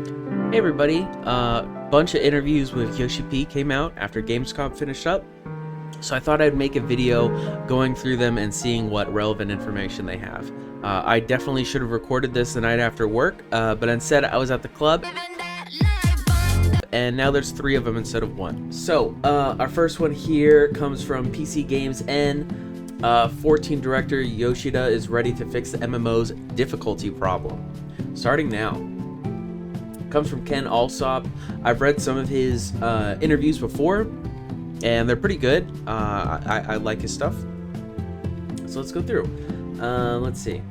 Hey everybody, bunch of interviews with Yoshi P came out after Gamescom finished up, so I thought I'd make a video going through them and seeing what relevant information they have. I definitely should have recorded this the night after work, but instead I was at the club, and now there's 3 of them instead of 1. So, our first one here comes from PC Games N. 14 director Yoshida is ready to fix the MMO's difficulty problem. Starting now. Comes from Ken Alsop. I've read some of his interviews before, and they're pretty good. I like his stuff. So let's go through. Let's see.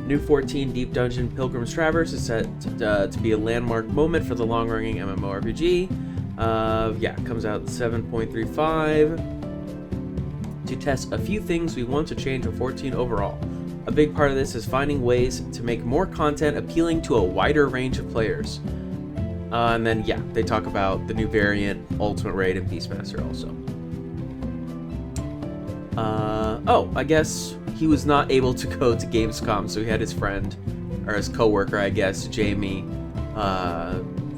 New 14 Deep Dungeon Pilgrim's Traverse is set to be a landmark moment for the long-running MMORPG. Comes out 7.35. To test a few things we want to change with 14 overall. A big part of this is finding ways to make more content appealing to a wider range of players. And then, they talk about the new variant, Ultimate Raid, and Beastmaster also. I guess he was not able to go to Gamescom, so he had his friend, or his co-worker, I guess, Jamie,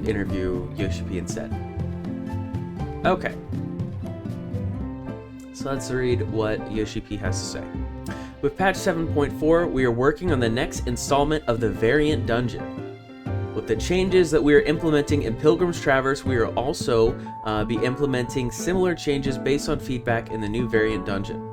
interview Yoshi P instead. Okay. So let's read what Yoshi P has to say. With patch 7.4, we are working on the next installment of the variant dungeon. With the changes that we are implementing in Pilgrim's Traverse, we will also be implementing similar changes based on feedback in the new variant dungeon.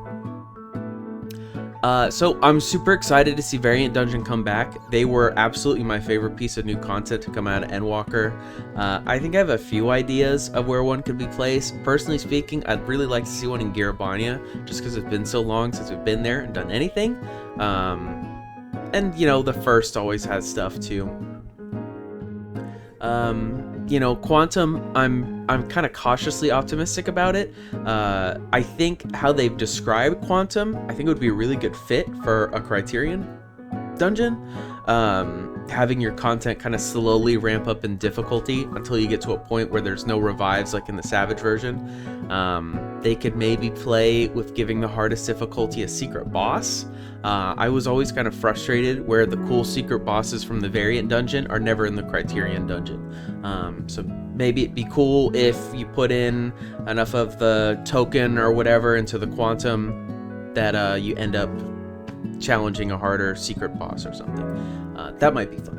So I'm super excited to see Variant Dungeon come back. They were absolutely my favorite piece of new content to come out of Endwalker. I think I have a few ideas of where one could be placed. Personally speaking, I'd really like to see one in Garabania, just because it's been so long since we've been there and done anything. And the first always has stuff too. Quantum, I'm kind of cautiously optimistic about it. I think how they've described Quantum, I think it would be a really good fit for a Criterion dungeon. Having your content kind of slowly ramp up in difficulty until you get to a point where there's no revives like in the Savage version. They could maybe play with giving the hardest difficulty a secret boss. I was always kind of frustrated where the cool secret bosses from the Variant dungeon are never in the Criterion dungeon. So maybe it'd be cool if you put in enough of the token or whatever into the Quantum that you end up challenging a harder secret boss or something. That might be fun.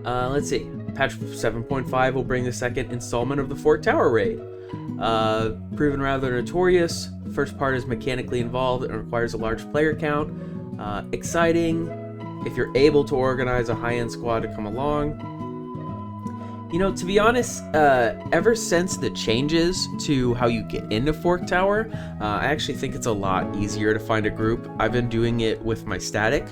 Let's see. Patch 7.5 will bring the second installment of the Fort Tower raid. Proven rather notorious. The first part is mechanically involved and requires a large player count. Exciting if you're able to organize a high-end squad to come along. To be honest, ever since the changes to how you get into Fork Tower, I actually think it's a lot easier to find a group. I've been doing it with my static.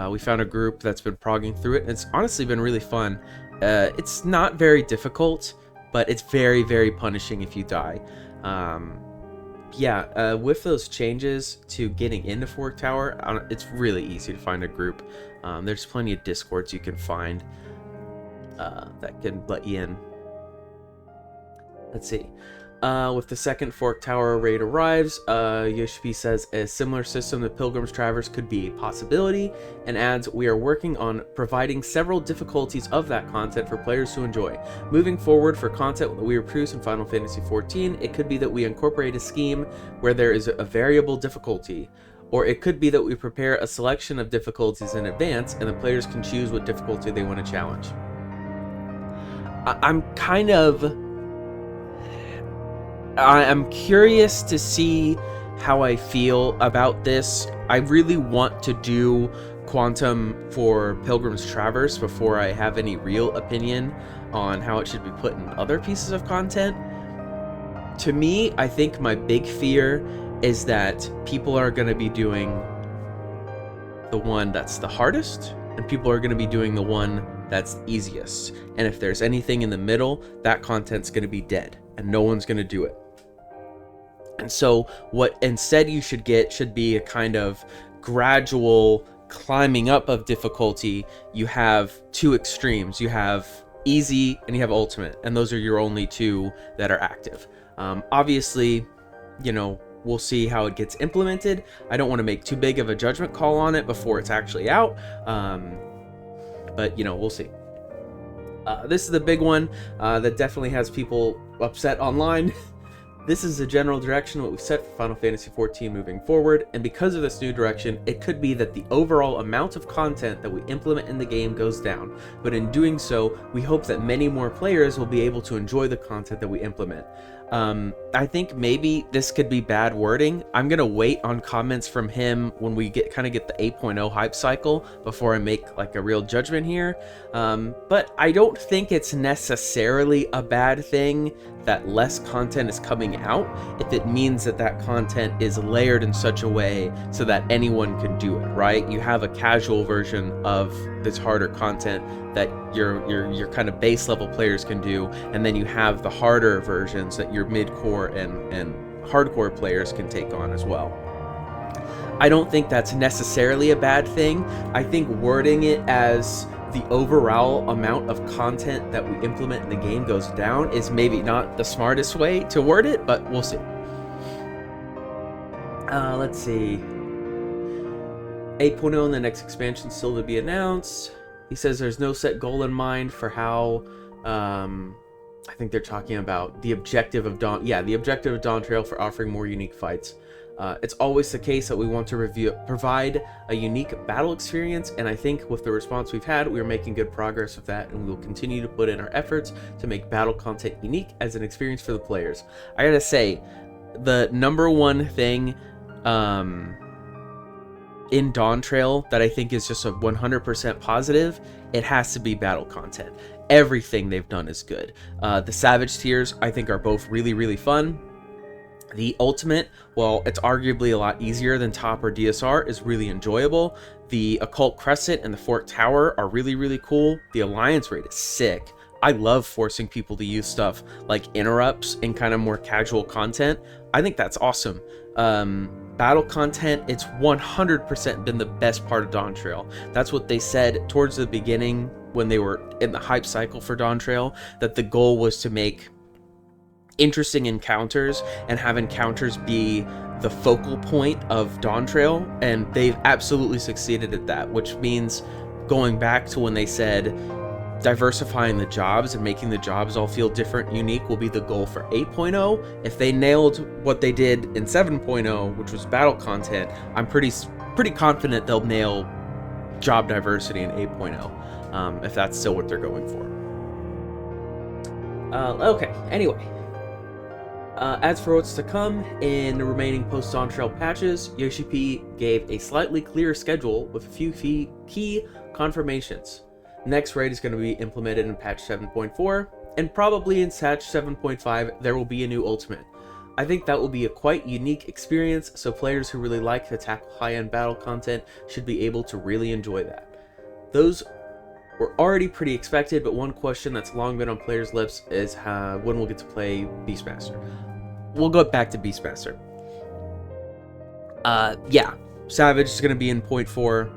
We found a group that's been progging through it, and it's honestly been really fun. It's not very difficult, but it's very, very punishing if you die. With those changes to getting into Fork Tower, it's really easy to find a group. There's plenty of Discords you can find that can let you in. Let's see. With the second Fork Tower raid arrives, Yoshi P says a similar system to Pilgrim's Traverse could be a possibility, and adds, we are working on providing several difficulties of that content for players to enjoy. Moving forward, for content that we produce in Final Fantasy XIV, it could be that we incorporate a scheme where there is a variable difficulty, or it could be that we prepare a selection of difficulties in advance, and the players can choose what difficulty they want to challenge. I'm curious to see how I feel about this. I really want to do Quantum for Pilgrim's Traverse before I have any real opinion on how it should be put in other pieces of content. To me, I think my big fear is that people are going to be doing the one that's the hardest, and people are going to be doing the one that's the easiest. And if there's anything in the middle, that content's going to be dead, and no one's going to do it. And so what instead you should get should be a kind of gradual climbing up of difficulty. You have 2 extremes. You have easy and you have ultimate, and those are your only 2 that are active. Obviously, we'll see how it gets implemented. I don't want to make too big of a judgment call on it before it's actually out. but you know, we'll see. This is the big one that definitely has people upset online. This is the general direction what we've set for Final Fantasy XIV moving forward, and because of this new direction, it could be that the overall amount of content that we implement in the game goes down, but in doing so, we hope that many more players will be able to enjoy the content that we implement. I think maybe this could be bad wording. I'm gonna wait on comments from him when we get the 8.0 hype cycle before I make like a real judgment here. But I don't think it's necessarily a bad thing that less content is coming out if it means that that content is layered in such a way so that anyone can do it, right? You have a casual version of this harder content that your kind of base level players can do, and then you have the harder versions that your mid-core and hardcore players can take on as well. I don't think that's necessarily a bad thing. I think wording it as the overall amount of content that we implement in the game goes down is maybe not the smartest way to word it, but we'll see. Let's see. 8.0 in the next expansion still to be announced. He says there's no set goal in mind for how, I think they're talking about the objective of Dawn. Yeah, the objective of Dawn Trail for offering more unique fights. It's always the case that we want to provide a unique battle experience, and I think with the response we've had, we're making good progress with that, and we will continue to put in our efforts to make battle content unique as an experience for the players. I gotta say, the number one thing in Dawn Trail that I think is just a 100% positive, it has to be battle content. Everything they've done is good. The Savage tiers, I think, are both really, really fun. The Ultimate, well, it's arguably a lot easier than Top or DSR, is really enjoyable. The Occult Crescent and the Fort Tower are really, really cool. The Alliance raid is sick. I love forcing people to use stuff like interrupts in kind of more casual content. I think that's awesome. Battle content, it's 100% been the best part of Dawn Trail. That's what they said towards the beginning when they were in the hype cycle for Dawn Trail, that the goal was to make interesting encounters and have encounters be the focal point of Dawn Trail, and they've absolutely succeeded at that, which means going back to when they said diversifying the jobs and making the jobs all feel different, unique, will be the goal for 8.0. If they nailed what they did in 7.0, which was battle content, I'm pretty confident they'll nail job diversity in 8.0, if that's still what they're going for. Okay, anyway. As for what's to come in the remaining post-Dawn Trail patches, Yoshi P gave a slightly clearer schedule with a few key confirmations. Next raid is going to be implemented in patch 7.4, and probably in patch 7.5 there will be a new ultimate. I think that will be a quite unique experience, so players who really like to tackle high-end battle content should be able to really enjoy that. Those were already pretty expected, but one question that's long been on players' lips is when we'll get to play Beastmaster. We'll go back to Beastmaster. Yeah, Savage is going to be in 0.4.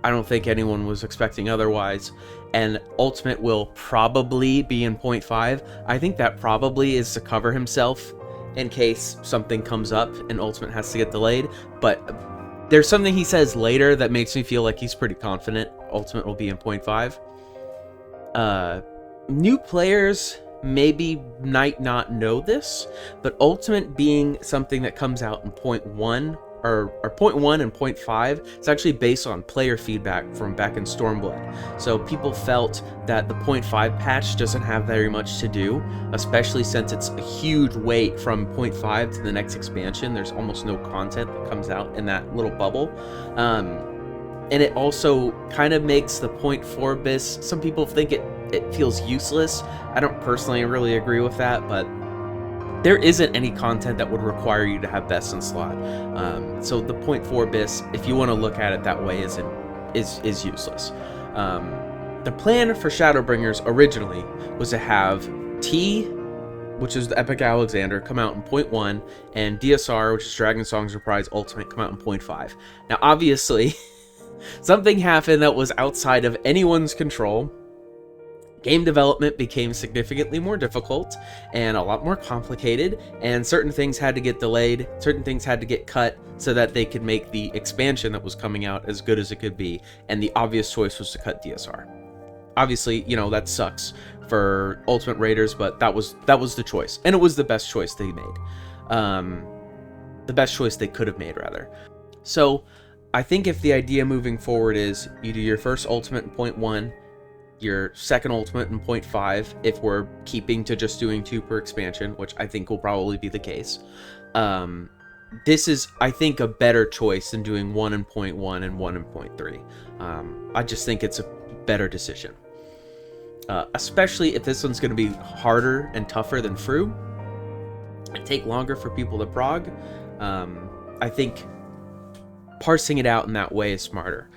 I don't think anyone was expecting otherwise. And Ultimate will probably be in 0.5. I think that probably is to cover himself in case something comes up and Ultimate has to get delayed. But there's something he says later that makes me feel like he's pretty confident Ultimate will be in 0.5. New players maybe might not know this, but Ultimate being something that comes out in 0.1 or 0.1 and 0.5, it's actually based on player feedback from back in Stormblood. So people felt that the 0.5 patch doesn't have very much to do, especially since it's a huge wait from 0.5 to the next expansion. There's almost no content that comes out in that little bubble. And it also kind of makes the 0.4 bis, some people think it feels useless. I don't personally really agree with that, but there isn't any content that would require you to have best in slot. So the 0.4 bis, if you want to look at it that way, is useless. The plan for Shadowbringers originally was to have T, which is the Epic Alexander, come out in 0.1, and DSR, which is Dragon Song's Reprise Ultimate, come out in 0.5. Now, obviously, something happened that was outside of anyone's control. game development became significantly more difficult and a lot more complicated, and certain things had to get delayed, certain things had to get cut so that they could make the expansion that was coming out as good as it could be, and the obvious choice was to cut DSR. Obviously, you know, that sucks for Ultimate Raiders, but that was the choice, and it was the best choice they made. The best choice they could have made, rather. So, I think if the idea moving forward is you do your first Ultimate in 0.1, your second Ultimate in 0.5, if we're keeping to just doing 2 per expansion, which I think will probably be the case. This is, I think, a better choice than doing 1 in 0.1 and 1 in 0.3. I just think it's a better decision. Especially if this one's going to be harder and tougher than Fru and take longer for people to prog. I think parsing it out in that way is smarter.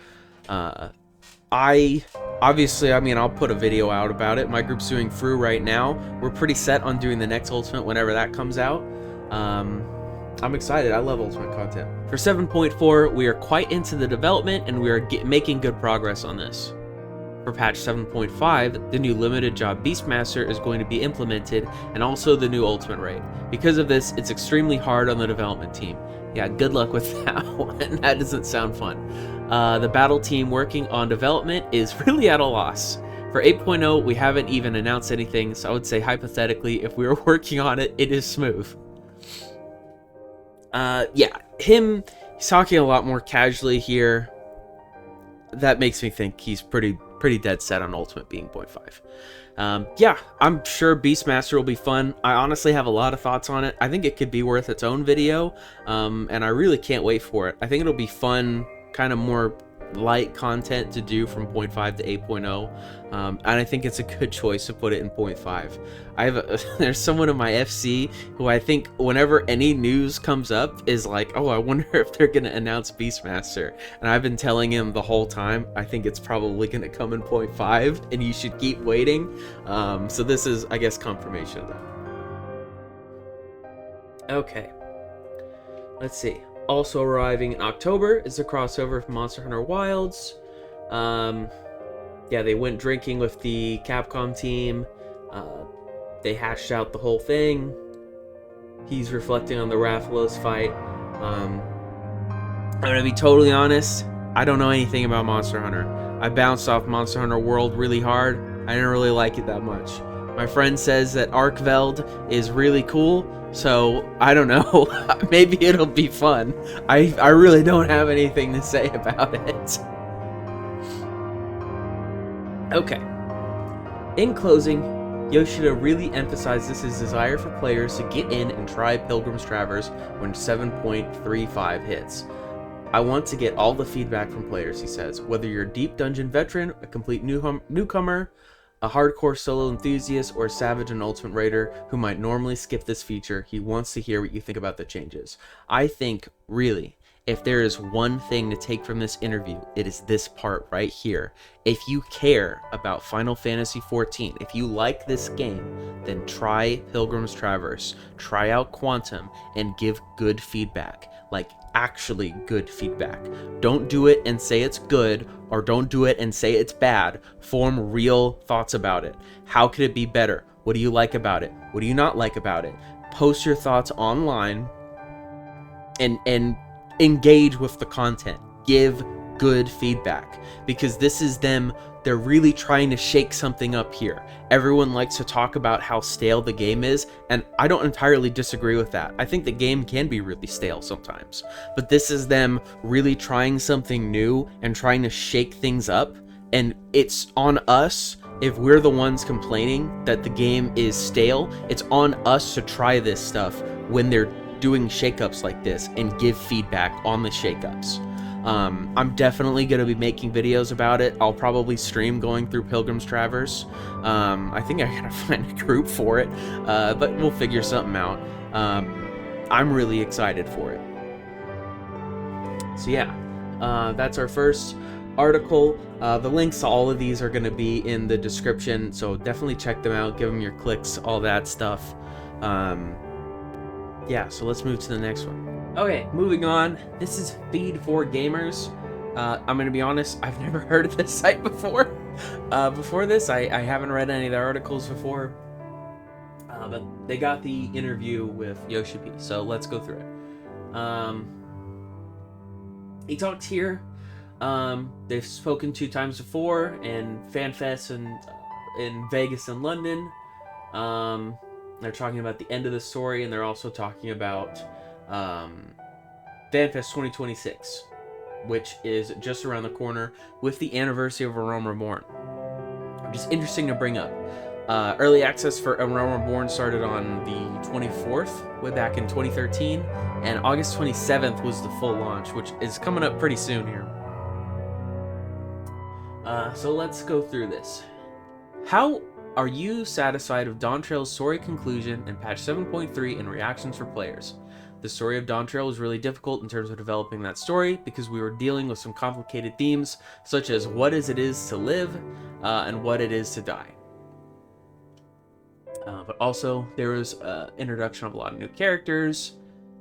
Obviously, I mean, I'll put a video out about it. My group's doing Fru right now. We're pretty set on doing the next Ultimate whenever that comes out. I'm excited. I love Ultimate content. For 7.4, we are quite into the development, and we are making good progress on this. For patch 7.5, the new limited job Beastmaster is going to be implemented, and also the new Ultimate Raid. Because of this, it's extremely hard on the development team. Yeah, good luck with that one. That doesn't sound fun. The battle team working on development is really at a loss. For 8.0, we haven't even announced anything, so I would say hypothetically, if we were working on it, it is smooth. Yeah, he's talking a lot more casually here. That makes me think he's pretty dead set on Ultimate being 0.5. Yeah, I'm sure Beastmaster will be fun. I honestly have a lot of thoughts on it. I think it could be worth its own video, and I really can't wait for it. I think it'll be fun, kind of more light content to do from 0.5 to 8.0, and I think it's a good choice to put it in 0.5. There's someone in my FC who I think whenever any news comes up is like, oh, I wonder if they're gonna announce Beastmaster, and I've been telling him the whole time I think it's probably gonna come in 0.5 and you should keep waiting. So this is, I guess, confirmation of that. Okay, let's see. Also arriving in October is the crossover from Monster Hunter Wilds. Yeah, they went drinking with the Capcom team. They hashed out the whole thing. He's reflecting on the Rathalos fight. I'm gonna be totally honest, I don't know anything about Monster Hunter. I bounced off Monster Hunter World really hard. I didn't really like it that much. My friend says that Arkveld is really cool, so I don't know. Maybe it'll be fun. I really don't have anything to say about it. Okay. In closing, Yoshida really emphasizes his desire for players to get in and try Pilgrim's Traverse when 7.35 hits. I want to get all the feedback from players, he says. Whether you're a deep dungeon veteran, a complete newcomer, a hardcore solo enthusiast, or a savage and ultimate raider who might normally skip this feature, he wants to hear what you think about the changes. I think, really, if there is one thing to take from this interview, it is this part right here. If you care about Final Fantasy XIV, if you like this game, then try Pilgrim's Traverse, try out Quantum, and give good feedback. Like, actually good feedback. Don't do it and say it's good, or don't do it and say it's bad. Form real thoughts about it. How could it be better? What do you like about it? What do you not like about it? Post your thoughts online and engage with the content. Give good feedback, because this is them. They're really trying to shake something up here. Everyone likes to talk about how stale the game is, and I don't entirely disagree with that. I think the game can be really stale sometimes, but this is them really trying something new and trying to shake things up, and it's on us. If we're the ones complaining that the game is stale, it's on us to try this stuff when they're doing shakeups like this and give feedback on the shakeups. I'm definitely going to be making videos about it. I'll probably stream going through Pilgrim's Traverse. I think I gotta find a group for it, but we'll figure something out. I'm really excited for it. So yeah, that's our first article. The links to all of these are going to be in the description, so definitely check them out, give them your clicks, all that stuff. Yeah, so let's move to the next one. Okay, moving on. This is Feed for Gamers. I'm going to be honest, I've never heard of this site before. Before this, I haven't read any of the articles before, but they got the interview with Yoshi P, so let's go through it. He talked here. They've spoken 2 times before in FanFest and in Vegas and London. They're talking about the end of the story, and they're also talking about FanFest 2026, which is just around the corner with the anniversary of A Realm Reborn, which is interesting to bring up. Early access for A Realm Reborn started on the 24th, way back in 2013, and August 27th was the full launch, which is coming up pretty soon here. So let's go through this. How are you satisfied with Dawntrail's story conclusion in patch 7.3 and reactions for players? The story of Dawntrail was really difficult in terms of developing that story because we were dealing with some complicated themes, such as what it is to live and what it is to die. But also, there was introduction of a lot of new characters.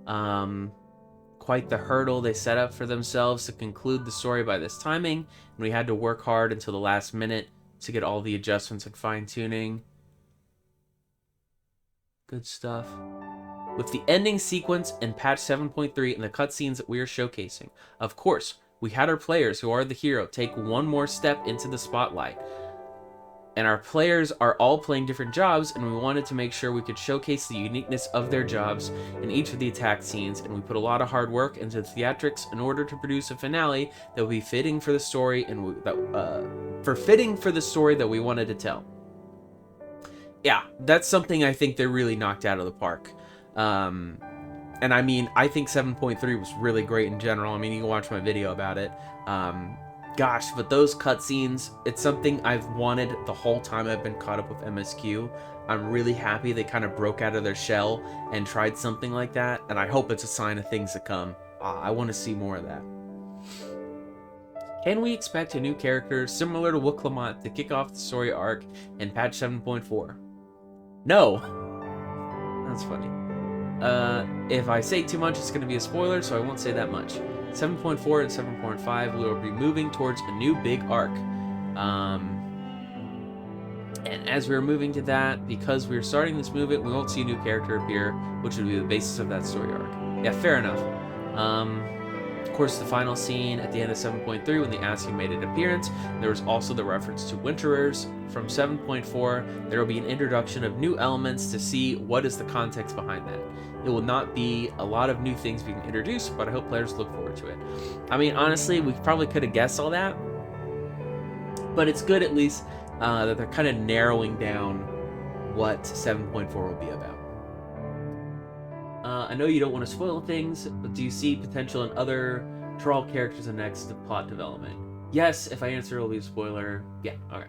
Quite the hurdle they set up for themselves to conclude the story by this timing, and we had to work hard until the last minute to get all the adjustments and fine-tuning. Good stuff. With the ending sequence in patch 7.3 and the cutscenes that we are showcasing, of course, we had our players, who are the hero, take one more step into the spotlight. And our players are all playing different jobs, and we wanted to make sure we could showcase the uniqueness of their jobs in each of the attack scenes, and we put a lot of hard work into the theatrics in order to produce a finale that would be fitting for the story and fitting for the story that we wanted to tell. Yeah, that's something I think they really knocked out of the park. And I mean, I think 7.3 was really great in general. I mean, you can watch my video about it. Gosh, but those cutscenes, it's something I've wanted the whole time I've been caught up with MSQ. I'm really happy they kind of broke out of their shell and tried something like that, and I hope it's a sign of things to come. I want to see more of that. Can we expect a new character similar to Wooklamont to kick off the story arc in patch 7.4? No! That's funny. If I say too much, it's going to be a spoiler, so I won't say that much. 7.4 and 7.5, we will be moving towards a new big arc. And as we're moving to that, because we're starting this movement, we won't see a new character appear, which would be the basis of that story arc. Yeah, fair enough. Of course, the final scene at the end of 7.3, when the Asking made an appearance, there was also the reference to Winterers. From 7.4, there will be an introduction of new elements to see what is the context behind that. It will not be a lot of new things being introduced, but I hope players look forward to it. I mean, honestly, we probably could have guessed all that, but it's good at least that they're kind of narrowing down what 7.4 will be about. I know you don't want to spoil things, but do you see potential in other Troll characters in next plot development? Yes, if I answer, it'll be a spoiler. Yeah, okay.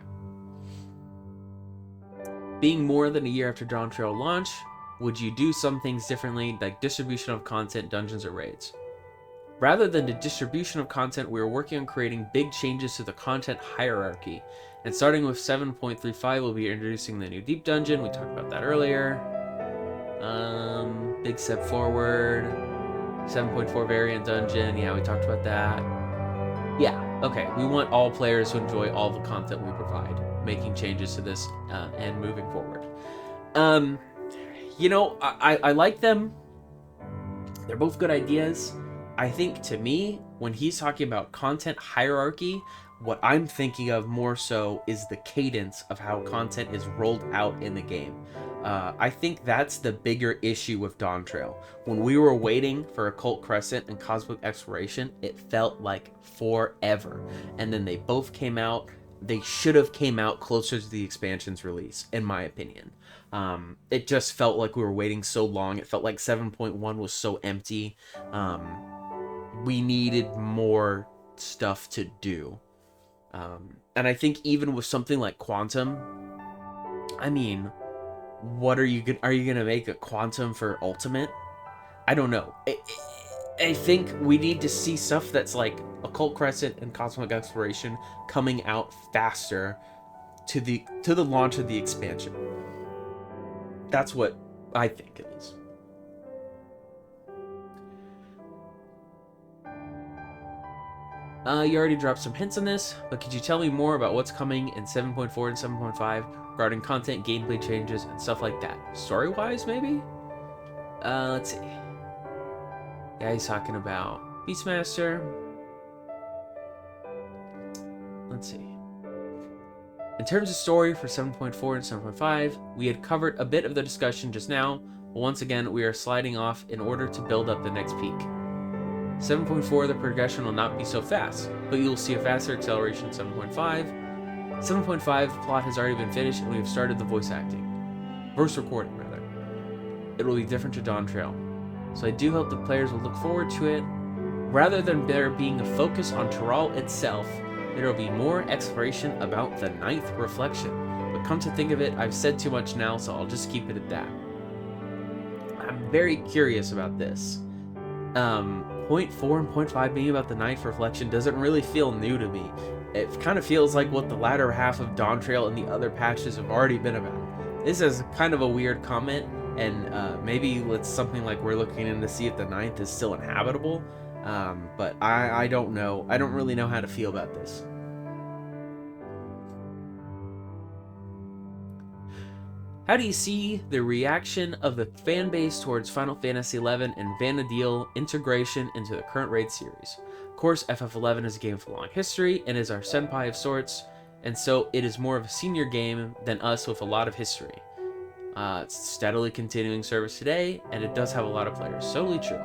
Being more than a year after Dawntrail launch, would you do some things differently, like distribution of content, dungeons, or raids? Rather than the distribution of content, we are working on creating big changes to the content hierarchy. And starting with 7.35, we'll be introducing the new deep dungeon. We talked about that earlier. Big step forward. 7.4 variant dungeon. Yeah, we talked about that. Yeah, okay. We want all players to enjoy all the content we provide, making changes to this and moving forward. You know, I like them. They're both good ideas. I think, to me, when he's talking about content hierarchy, what I'm thinking of more so is the cadence of how content is rolled out in the game. I think that's the bigger issue with Dawntrail. When we were waiting for Occult Crescent and Cosmic Exploration, it felt like forever. And then they both came out. They should have came out closer to the expansion's release, in my opinion. It just felt like we were waiting so long. It felt like 7.1 was so empty. We needed more stuff to do. And I think even with something like Quantum, I mean, what are you gonna make a Quantum for Ultimate? I don't know. I think we need to see stuff that's like Occult Crescent and Cosmic Exploration coming out faster to the launch of the expansion. That's what I think it is. You already dropped some hints on this, but could you tell me more about what's coming in 7.4 and 7.5 regarding content, gameplay changes, and stuff like that? Story-wise, maybe? Let's see. Yeah, he's talking about Beastmaster. Let's see. In terms of story for 7.4 and 7.5, we had covered a bit of the discussion just now, but once again, we are sliding off in order to build up the next peak. 7.4, the progression will not be so fast, but you will see a faster acceleration in 7.5. 7.5, plot has already been finished, and we have started the voice recording, rather. It will be different to Dawn Trail, so I do hope the players will look forward to it. Rather than there being a focus on Tural itself, there will be more exploration about the ninth reflection. But come to think of it, I've said too much now, so I'll just keep it at that. I'm very curious about this. 0.4 and 0.5 being about the ninth reflection doesn't really feel new to me. It kind of feels like what the latter half of Dawn Trail and the other patches have already been about. This is kind of a weird comment, and maybe it's something like we're looking in to see if the ninth is still inhabitable. But I don't know. I don't really know how to feel about this. How do you see the reaction of the fan base towards Final Fantasy XI and Vana'diel integration into the current raid series? Of course, FF11 is a game with a long history and is our senpai of sorts, and so it is more of a senior game than us with a lot of history. It's steadily continuing service today, and it does have a lot of players. Totally true.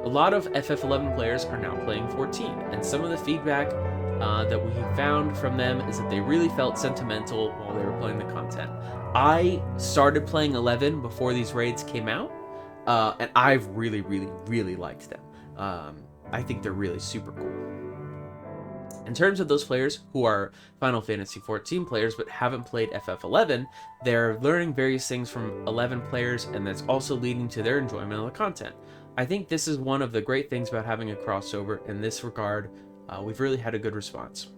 A lot of FF11 players are now playing 14, and some of the feedback that we found from them is that they really felt sentimental while they were playing the content. I started playing 11 before these raids came out, and I've really, really, really liked them. I think they're really super cool. In terms of those players who are Final Fantasy XIV players but haven't played FF11, they're learning various things from 11 players, and that's also leading to their enjoyment of the content. I think this is one of the great things about having a crossover in this regard. We've really had a good response.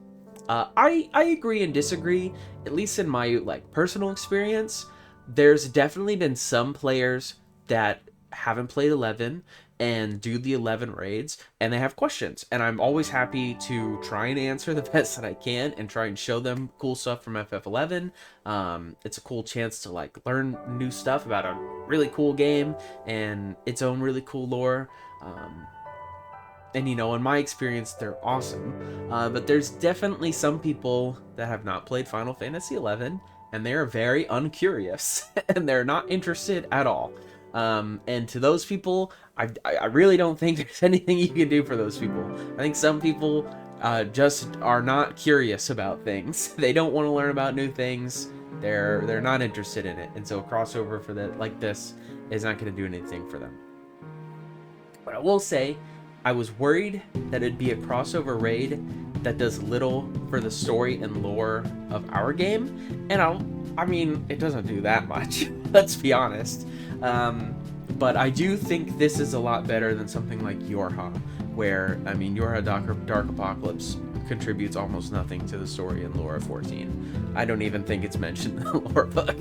I agree and disagree, at least in my personal experience. There's definitely been some players that haven't played 11 and do the 11 raids, and they have questions, and I'm always happy to try and answer the best that I can and try and show them cool stuff from FF11. It's a cool chance to learn new stuff about a really cool game and its own really cool lore. And in my experience, they're awesome. But there's definitely some people that have not played Final Fantasy XI, and they're very uncurious, and they're not interested at all. And to those people, I really don't think there's anything you can do for those people. I think some people just are not curious about things. They don't want to learn about new things. They're not interested in it, and so a crossover for that like this is not going to do anything for them. But I will say, I was worried that it'd be a crossover raid that does little for the story and lore of our game, and I mean, it doesn't do that much, let's be honest. But I do think this is a lot better than something like Yorha, where, Yorha Dark Apocalypse contributes almost nothing to the story and lore of 14. I don't even think it's mentioned in the lore book.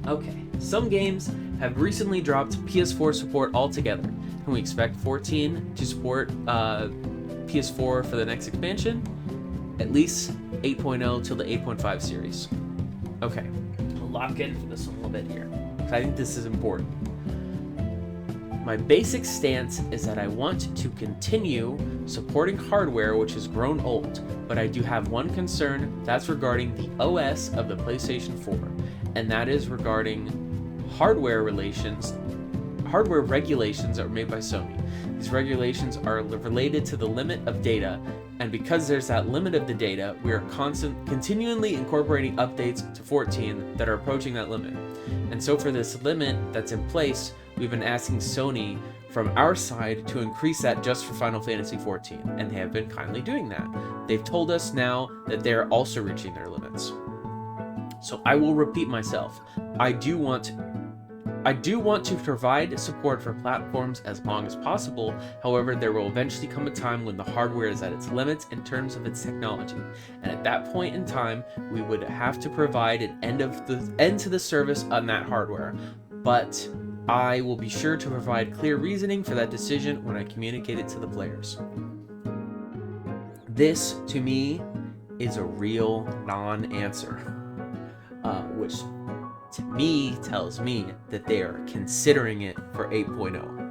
Okay, some games have recently dropped PS4 support altogether. Can we expect 14 to support PS4 for the next expansion? At least 8.0 till the 8.5 series. Okay, I'll lock in for this one a little bit here, because I think this is important. My basic stance is that I want to continue supporting hardware which has grown old, but I do have one concern, that's regarding the OS of the PlayStation 4, and that is regarding hardware regulations that were made by Sony. These regulations are related to the limit of data, and because there's that limit of the data, we are continually incorporating updates to 14 that are approaching that limit. And so for this limit that's in place, we've been asking Sony from our side to increase that just for Final Fantasy XIV, and they have been kindly doing that. They've told us now that they're also reaching their limits. So I will repeat myself. I do want to provide support for platforms as long as possible. However, there will eventually come a time when the hardware is at its limits in terms of its technology. And at that point in time, we would have to provide an end to the service on that hardware. But I will be sure to provide clear reasoning for that decision when I communicate it to the players. This, to me, is a real non-answer, which to me tells me that they are considering it for 8.0.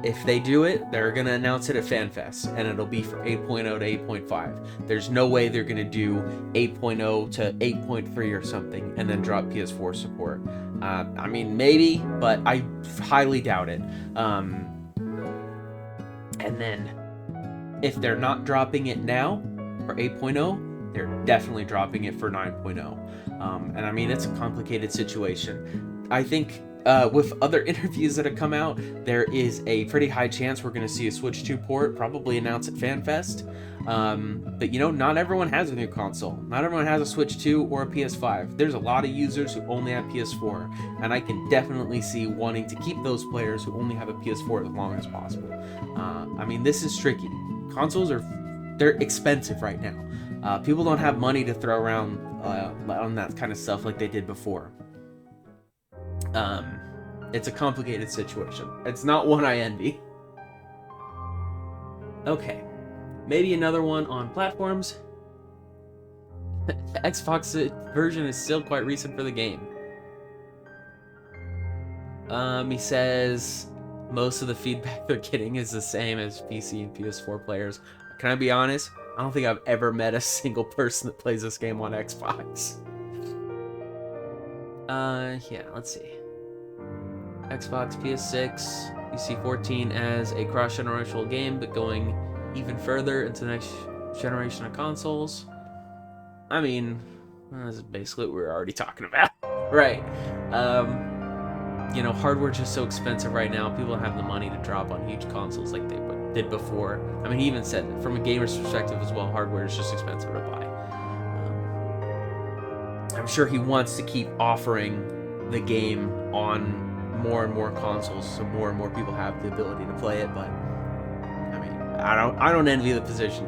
If they do it, they're going to announce it at FanFest, and it'll be for 8.0 to 8.5. There's no way they're going to do 8.0 to 8.3 or something and then drop PS4 support. I mean, maybe, but I highly doubt it. And then if they're not dropping it now for 8.0, they're definitely dropping it for 9.0. And I mean, it's a complicated situation. I think with other interviews that have come out, there is a pretty high chance we're going to see a Switch 2 port, probably announced at FanFest. But you know, not everyone has a new console. Not everyone has a Switch 2 or a PS5. There's a lot of users who only have PS4, and I can definitely see wanting to keep those players who only have a PS4 as long as possible. I mean, this is tricky. Consoles they're expensive right now. People don't have money to throw around on that kind of stuff like they did before. It's a complicated situation. It's not one I envy. Okay, maybe another one on platforms. The Xbox version is still quite recent for the game. He says most of the feedback they're getting is the same as PC and PS4 players. Can I be honest? I don't think I've ever met a single person that plays this game on Xbox. Yeah, let's see. Xbox, PS6, PC 14 as a cross-generational game, but going even further into the next generation of consoles. I mean, that's basically what we were already talking about. Right. You know, hardware's just so expensive right now. People don't have the money to drop on huge consoles like they did before. I mean, he even said that from a gamer's perspective as well, hardware is just expensive to buy. I'm sure he wants to keep offering the game on more and more consoles, so more and more people have the ability to play it. But I mean, I don't envy the position.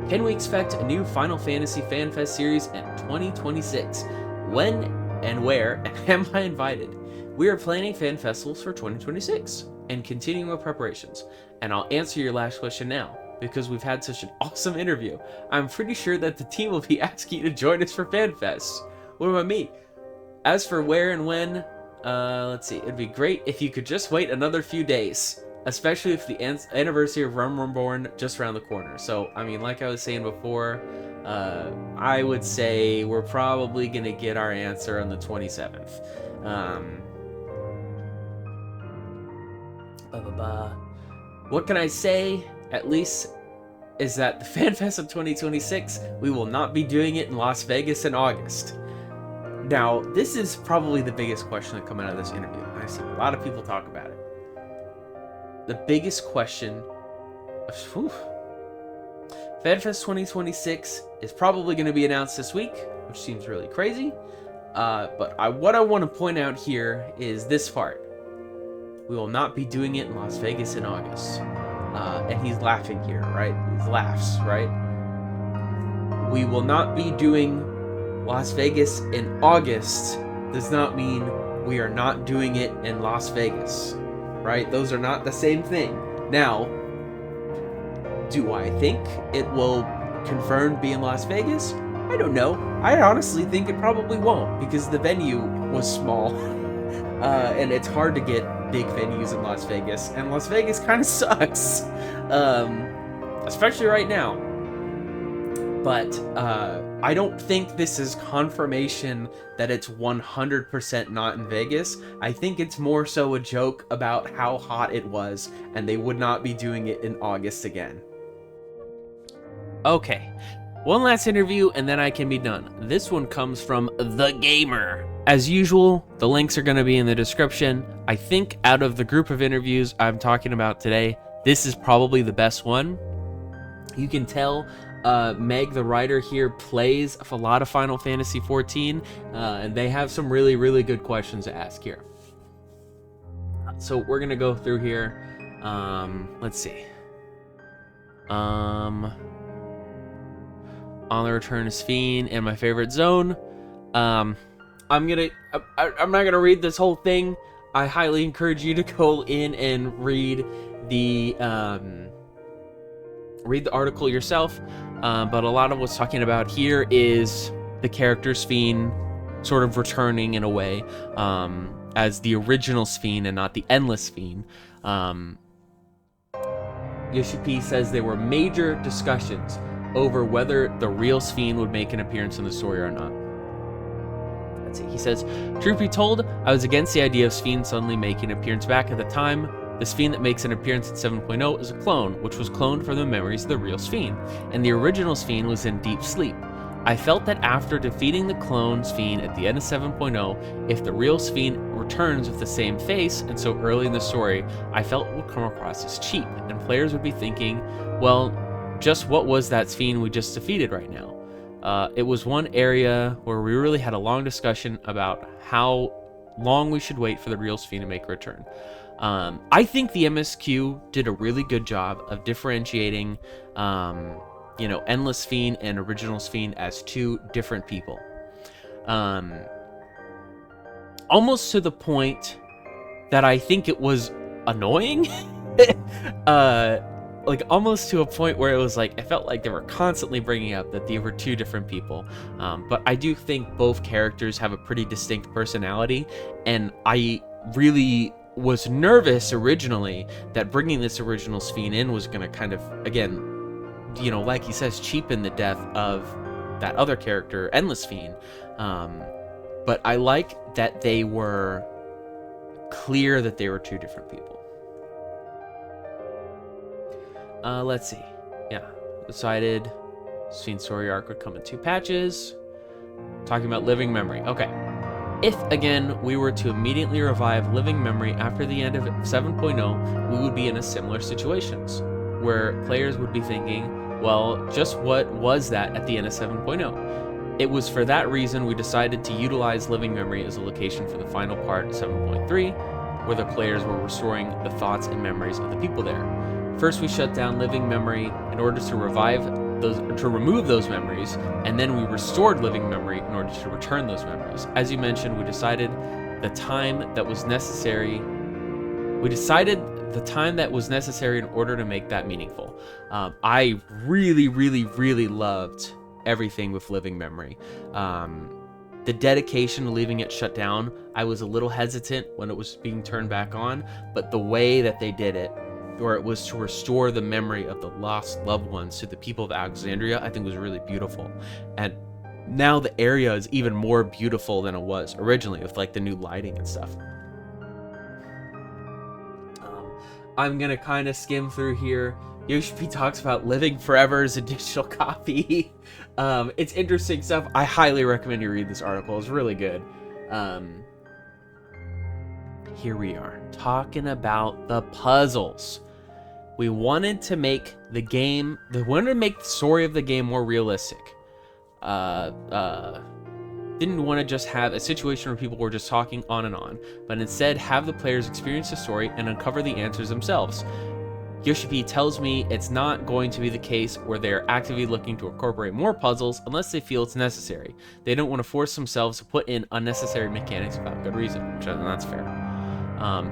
Can we expect a new Final Fantasy FanFest series in 2026? When and where am I invited? We are planning fan festivals for 2026 and continuing with preparations. And I'll answer your last question now, because we've had such an awesome interview. I'm pretty sure that the team will be asking you to join us for FanFest. What about me? As for where and when, let's see. It'd be great if you could just wait another few days, especially if the anniversary of Realm Reborn just around the corner. So, I mean, like I was saying before, I would say we're probably going to get our answer on the 27th. What can I say? At least is that the FanFest of 2026, we will not be doing it in Las Vegas in August. Now, this is probably the biggest question that come out of this interview. I see a lot of people talk about it. The biggest question, FanFest 2026 is probably going to be announced this week, which seems really crazy. But what I want to point out here is this part. We will not be doing it in Las Vegas in August. And he's laughing here, right? He laughs, right? We will not be doing Las Vegas in August does not mean we are not doing it in Las Vegas, right? Those are not the same thing. Now, do I think it will confirmed be in Las Vegas? I don't know. I honestly think it probably won't, because the venue was small. And it's hard to get big venues in Las Vegas, and Las Vegas kind of sucks, especially right now. But I don't think this is confirmation that it's 100% not in Vegas. I think it's more so a joke about how hot it was, and they would not be doing it in August again. Okay, one last interview and then I can be done. This one comes from The Gamer. As usual, the links are going to be in the description. I think out of the group of interviews I'm talking about today, this is probably the best one. You can tell Meg, the writer here, plays a lot of Final Fantasy XIV, and they have some really, really good questions to ask here. So we're going to go through here. Let's see. On the Return of Fiend and my favorite zone. I'm not gonna read this whole thing. I highly encourage you to go in and read the article yourself. But a lot of what's talking about here is the character Sphene sort of returning in a way as the original Sphene and not the endless Sphene. Yoshi P says there were major discussions over whether the real Sphene would make an appearance in the story or not. Let's see. He says, truth be told, I was against the idea of Sphene suddenly making an appearance back at the time. The Sphene that makes an appearance in 7.0 is a clone, which was cloned from the memories of the real Sphene, and the original Sphene was in deep sleep. I felt that after defeating the clone Sphene at the end of 7.0, if the real Sphene returns with the same face and so early in the story, I felt it would come across as cheap, and players would be thinking, well, just what was that Sphene we just defeated right now? It was one area where we really had a long discussion about how long we should wait for the real Sphene to make a return. I think the MSQ did a really good job of differentiating, Endless Sphene and Original Sphene as two different people. Almost to the point that I think it was annoying. Almost to a point where it was like, I felt like they were constantly bringing up that they were two different people. But I do think both characters have a pretty distinct personality, and I really was nervous originally that bringing this original Sphene in was going to kind of, again, like he says, cheapen the death of that other character, Endless Sphene. But I like that they were clear that they were two different people. Let's see. Yeah, decided Sphene story arc would come in 2 patches. Talking about Living Memory. Okay. If, again, we were to immediately revive Living Memory after the end of 7.0, we would be in a similar situations, where players would be thinking, well, just what was that at the end of 7.0? It was for that reason we decided to utilize Living Memory as a location for the final part of 7.3, where the players were restoring the thoughts and memories of the people there. First, we shut down Living Memory in order to remove those memories, and then we restored Living Memory in order to return those memories. As you mentioned, we decided the time that was necessary. In order to make that meaningful. I really, really, really loved everything with Living Memory. The dedication to leaving it shut down, I was a little hesitant when it was being turned back on, but the way that they did it, where it was to restore the memory of the lost loved ones to the people of Alexandria, I think was really beautiful. And now the area is even more beautiful than it was originally with like the new lighting and stuff. I'm gonna kind of skim through here. Yoshi P talks about Living Forever as a digital copy. It's interesting stuff. I highly recommend you read this article. It's really good. Here we are talking about the puzzles. We wanted to make the story of the game more realistic. Didn't want to just have a situation where people were just talking on and on, but instead have the players experience the story and uncover the answers themselves. Yoshi P tells me it's not going to be the case where they're actively looking to incorporate more puzzles unless they feel it's necessary. They don't want to force themselves to put in unnecessary mechanics without good reason, which that's fair.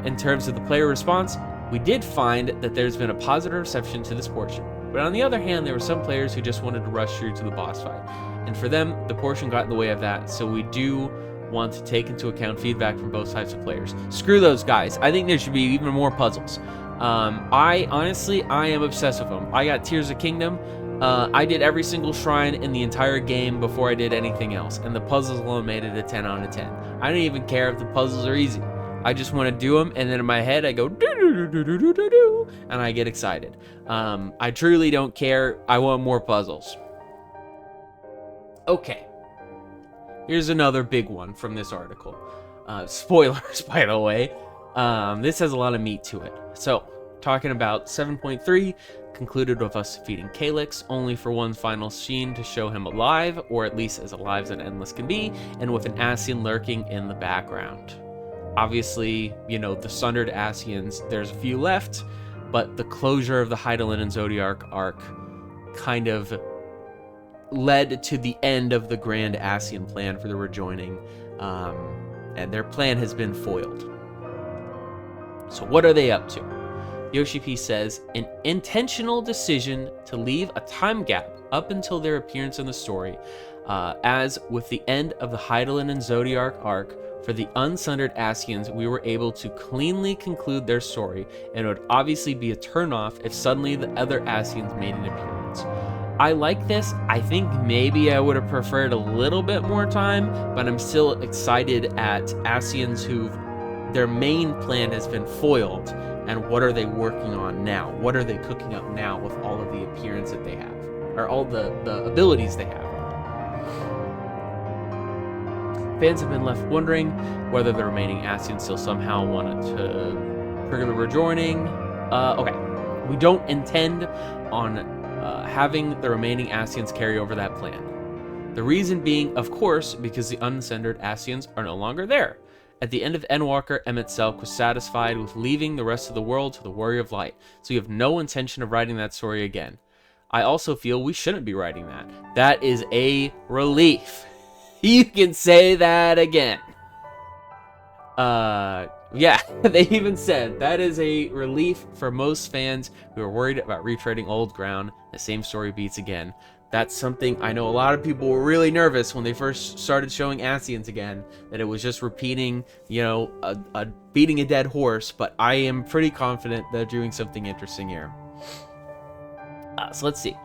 In terms of the player response, we did find that there's been a positive reception to this portion, but on the other hand, there were some players who just wanted to rush through to the boss fight, and for them, the portion got in the way of that, so we do want to take into account feedback from both types of players. Screw those guys. I think there should be even more puzzles. I am obsessed with them. I got Tears of Kingdom. I did every single shrine in the entire game before I did anything else, and the puzzles alone made it a 10 out of 10. I don't even care if the puzzles are easy. I just want to do them, and then in my head I go do, and I get excited. I truly don't care. I want more puzzles. Okay. Here's another big one from this article. Spoilers, by the way. This has a lot of meat to it. So, talking about 7.3, concluded with us defeating Calyx, only for one final scene to show him alive, or at least as alive as an Endless can be, and with an Ascian lurking in the background. Obviously, the Sundered Ascians, there's a few left, but the closure of the Hydaelyn and Zodiac arc kind of led to the end of the Grand Ascian plan for the rejoining. and their plan has been foiled. So what are they up to? Yoshi P says, an intentional decision to leave a time gap up until their appearance in the story, as with the end of the Hydaelyn and Zodiac arc, for the Unsundered Ascians, we were able to cleanly conclude their story, and it would obviously be a turnoff if suddenly the other Ascians made an appearance. I like this. I think maybe I would have preferred a little bit more time, but I'm still excited at Ascians who their main plan has been foiled, and what are they working on now? What are they cooking up now with all of the appearance that they have, or all the abilities they have? Fans have been left wondering whether the remaining Ascians still somehow wanted to trigger the rejoining. Okay, we don't intend on having the remaining Ascians carry over that plan. The reason being, of course, because the Unsundered Ascians are no longer there. At the end of Endwalker, Emmett Selk was satisfied with leaving the rest of the world to the Warrior of Light, so we have no intention of writing that story again. I also feel we shouldn't be writing that. That is a relief. You can say that again. Yeah, they even said that is a relief for most fans who are worried about retreading old ground. The same story beats again. That's something I know a lot of people were really nervous when they first started showing Ascians again, that it was just repeating, you know, beating a dead horse, but I am pretty confident they're doing something interesting here. So let's see.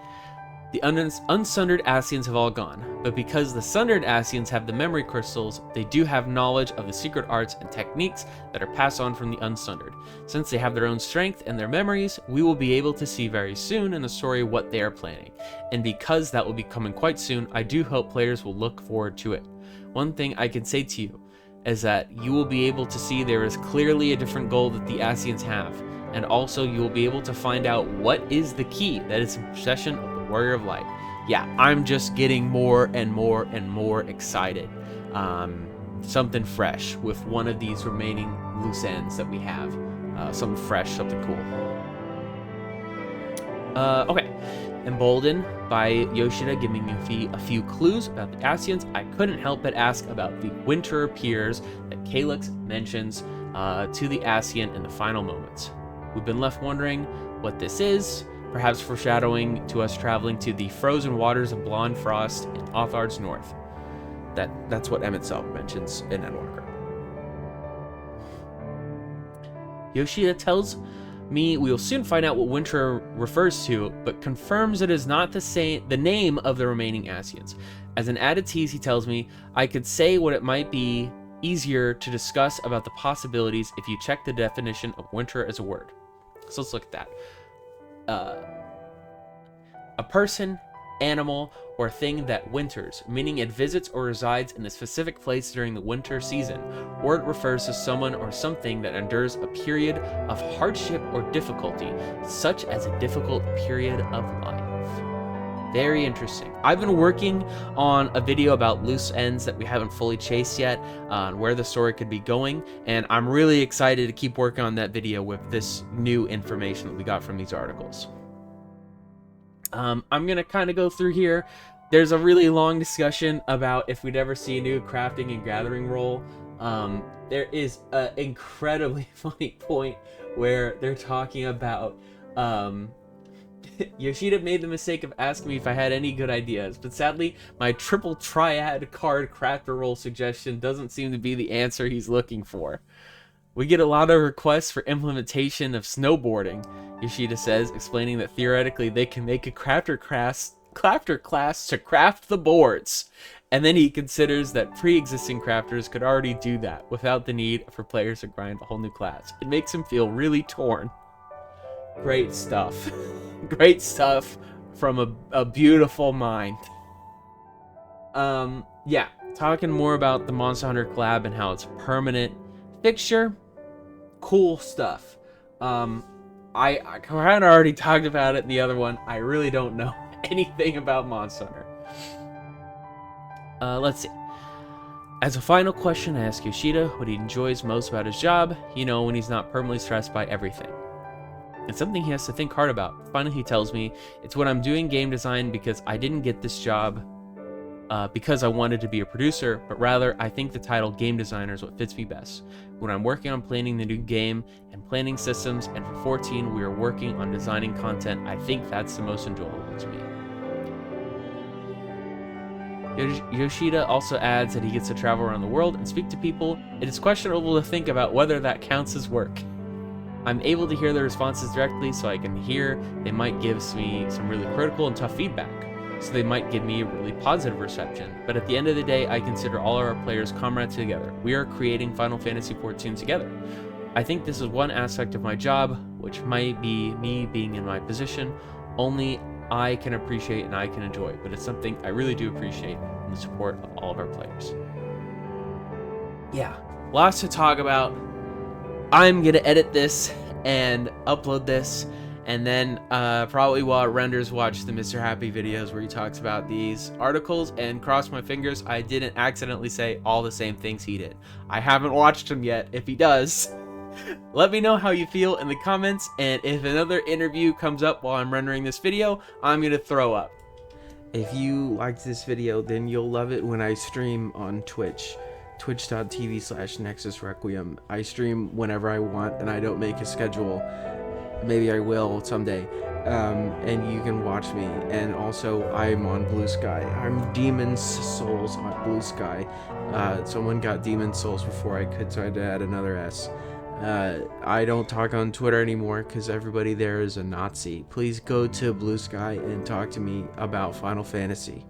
The Unsundered Ascians have all gone, but because the Sundered Ascians have the memory crystals, they do have knowledge of the secret arts and techniques that are passed on from the Unsundered. Since they have their own strength and their memories, we will be able to see very soon in the story what they are planning. And because that will be coming quite soon, I do hope players will look forward to it. One thing I can say to you is that you will be able to see there is clearly a different goal that the Ascians have, and also you will be able to find out what is the key that is in possession of the Warrior of Light. Yeah, I'm just getting more and more and more excited. Something fresh with one of these remaining loose ends that we have. Something fresh, something cool. Okay. Emboldened by Yoshida giving me a few clues about the Ascians, I couldn't help but ask about the winter piers that Calyx mentions to the Ascian in the final moments. We've been left wondering what this is, perhaps foreshadowing to us traveling to the frozen waters of Blonde Frost in Othard's north. That's what Emmett Selk mentions in Endwalker. Yoshida tells me we will soon find out what winter refers to, but confirms it is not the name of the remaining Ascians. As an added tease, he tells me I could say what it might be easier to discuss about the possibilities if you check the definition of winter as a word. So let's look at that. A person, animal, or thing that winters, meaning it visits or resides in a specific place during the winter season, or it refers to someone or something that endures a period of hardship or difficulty, such as a difficult period of life. Very interesting. I've been working on a video about loose ends that we haven't fully chased yet, on where the story could be going, and I'm really excited to keep working on that video with this new information that we got from these articles. I'm gonna kind of go through here. There's a really long discussion about if we'd ever see a new crafting and gathering role. There is an incredibly funny point where they're talking about Yoshida made the mistake of asking me if I had any good ideas, but sadly my triple triad card crafter role suggestion doesn't seem to be the answer he's looking for. We get a lot of requests for implementation of snowboarding, Yoshida says, explaining that theoretically they can make a crafter class to craft the boards. And then he considers that pre-existing crafters could already do that without the need for players to grind a whole new class. It makes him feel really torn. Great stuff. Great stuff from a beautiful mind. Yeah, talking more about the Monster Hunter collab and how it's a permanent fixture. Cool stuff. I kind of already talked about it in the other one. I really don't know anything about Monster Hunter. Let's see. As a final question, I ask Yoshida what he enjoys most about his job, you know, when he's not permanently stressed by everything. It's something he has to think hard about. Finally, he tells me, it's when I'm doing game design because I didn't get this job because I wanted to be a producer, but rather I think the title game designer is what fits me best. When I'm working on planning the new game and planning systems, and for 14 we are working on designing content, I think that's the most enjoyable to me. Yoshida also adds that he gets to travel around the world and speak to people. It is questionable to think about whether that counts as work. I'm able to hear their responses directly, so I can hear they might give me some really critical and tough feedback. So they might give me a really positive reception. But at the end of the day, I consider all of our players comrades together. We are creating Final Fantasy XIV together. I think this is one aspect of my job, which might be me being in my position. Only I can appreciate and I can enjoy, but it's something I really do appreciate in the support of all of our players. Yeah, lots to talk about. I'm gonna edit this and upload this, and then probably while it renders, watch the Mr. Happy videos where he talks about these articles, and cross my fingers I didn't accidentally say all the same things he did. I haven't watched him yet. If he does, let me know how you feel in the comments, and if another interview comes up while I'm rendering this video, I'm gonna throw up. If you liked this video, then you'll love it when I stream on Twitch. Twitch.tv/NexusRequiem. I stream whenever I want, and I don't make a schedule. Maybe I will someday. And you can watch me. And also, I'm on Blue Sky. I'm Demon's Souls on Blue Sky. Someone got Demon's Souls before I could, so I had to add another S. I don't talk on Twitter anymore because everybody there is a Nazi. Please go to Blue Sky and talk to me about Final Fantasy.